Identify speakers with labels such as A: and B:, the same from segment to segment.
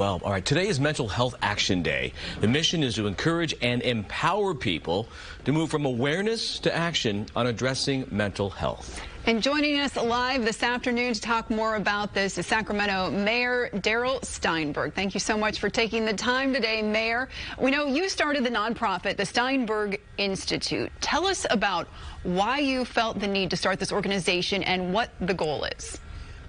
A: Well, all right, today is Mental Health Action Day. The mission is to encourage and empower people to move from awareness to action on addressing mental health.
B: And joining us live this afternoon to talk more about this is Sacramento Mayor Darrell Steinberg. Thank you so much for taking the time today, Mayor. We know you started the nonprofit, the Steinberg Institute. Tell us about why you felt the need to start this organization and what the goal is.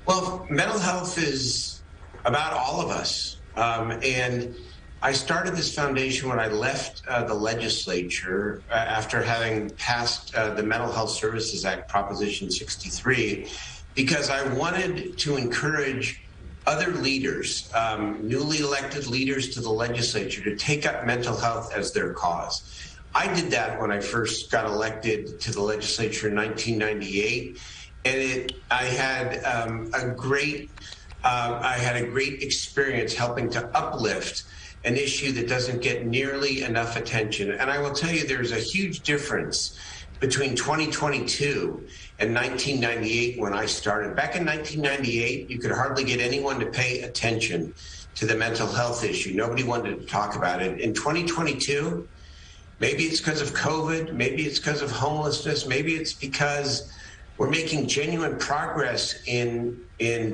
C: Well, mental health is about all of us. And I started this foundation when I left the legislature after having passed the Mental Health Services Act, Proposition 63, because I wanted to encourage other leaders, newly elected leaders to the legislature, to take up mental health as their cause. I did that when I first got elected to the legislature in 1998, and I had a great experience helping to uplift an issue that doesn't get nearly enough attention. And I will tell you, there's a huge difference between 2022 and 1998 when I started. Back in 1998, you could hardly get anyone to pay attention to the mental health issue. Nobody wanted to talk about it. In 2022, maybe it's because of COVID, maybe it's because of homelessness, maybe it's because we're making genuine progress in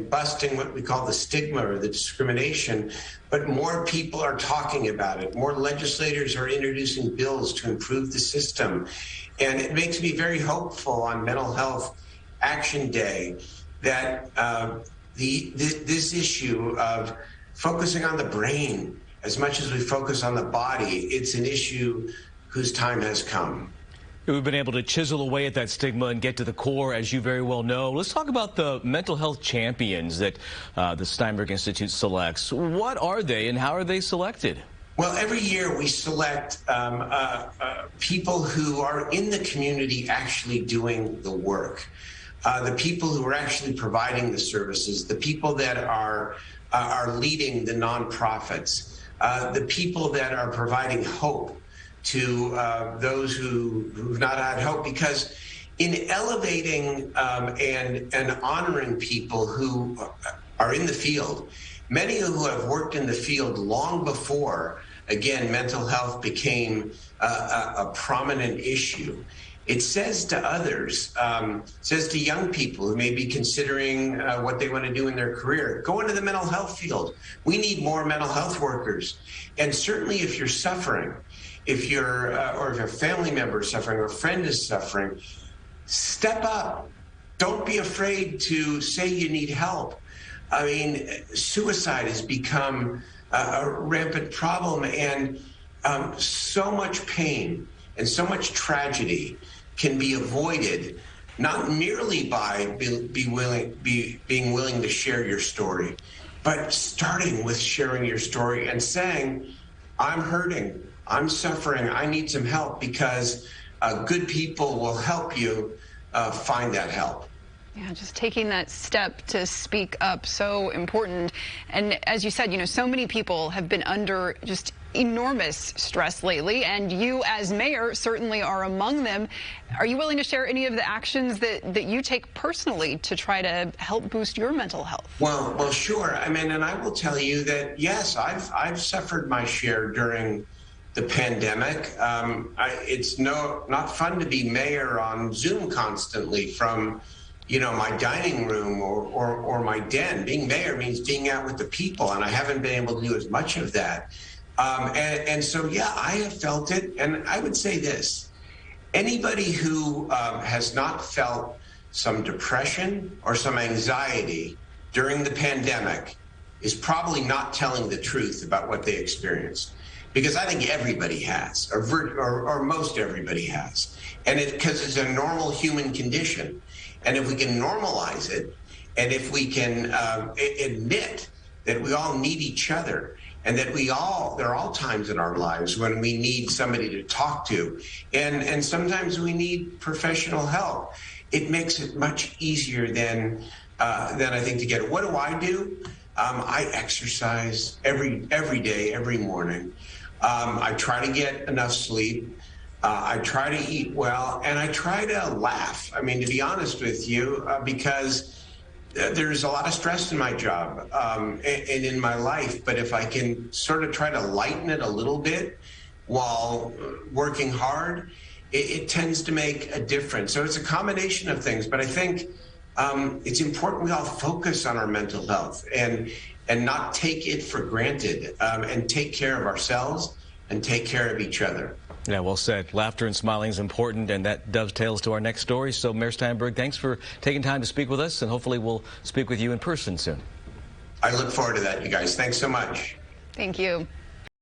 C: busting what we call the stigma or the discrimination, but more people are talking about it. More legislators are introducing bills to improve the system. And it makes me very hopeful on Mental Health Action Day that this issue of focusing on the brain as much as we focus on the body, it's an issue whose time has come.
A: We've been able to chisel away at that stigma and get to the core, as you very well know. Let's talk about the mental health champions that the Steinberg Institute selects. What are they and how are they selected?
C: Well, every year we select people who are in the community actually doing the work, the people who are actually providing the services, the people that are leading the nonprofits, the people that are providing hope to those who've not had hope, because in elevating and honoring people who are in the field, many who have worked in the field long before, again, mental health became a prominent issue. It says to others, says to young people who may be considering what they want to do in their career, go into the mental health field. We need more mental health workers. And certainly if you're suffering, if you're, or if a family member is suffering or a friend is suffering, step up. Don't be afraid to say you need help. I mean, suicide has become a rampant problem, and so much pain and so much tragedy can be avoided, not merely by being willing to share your story, but starting with sharing your story and saying, I'm hurting, I'm suffering, I need some help, because good people will help you find that help.
B: Yeah, just taking that step to speak up, so important. And as you said, you know, so many people have been under just enormous stress lately, and you as mayor certainly are among them. Are you willing to share any of the actions that you take personally to try to help boost your mental health?
C: Well, sure. I mean, and I will tell you that, yes, I've suffered my share during the pandemic. It's not fun to be mayor on Zoom constantly from, you know, my dining room or my den. Being mayor means being out with the people, and I haven't been able to do as much of that. And so, yeah, I have felt it. And I would say this, anybody who has not felt some depression or some anxiety during the pandemic is probably not telling the truth about what they experienced. Because I think everybody has, or most everybody has. And because it's a normal human condition. And if we can normalize it, and if we can admit that we all need each other, and that there are all times in our lives when we need somebody to talk to, and sometimes we need professional help, it makes it much easier than I think to get it. What do? I exercise every day, every morning. I try to get enough sleep. I try to eat well, and I try to laugh. I mean, to be honest with you, because there's a lot of stress in my job and in my life, but if I can sort of try to lighten it a little bit while working hard, it tends to make a difference. So it's a combination of things, but I think it's important we all focus on our mental health and not take it for granted, and take care of ourselves and take care of each other.
A: Yeah, well said. Laughter and smiling is important, and that dovetails to our next story. So, Mayor Steinberg, thanks for taking time to speak with us, and hopefully we'll speak with you in person soon.
C: I look forward to that, you guys. Thanks so much.
B: Thank you.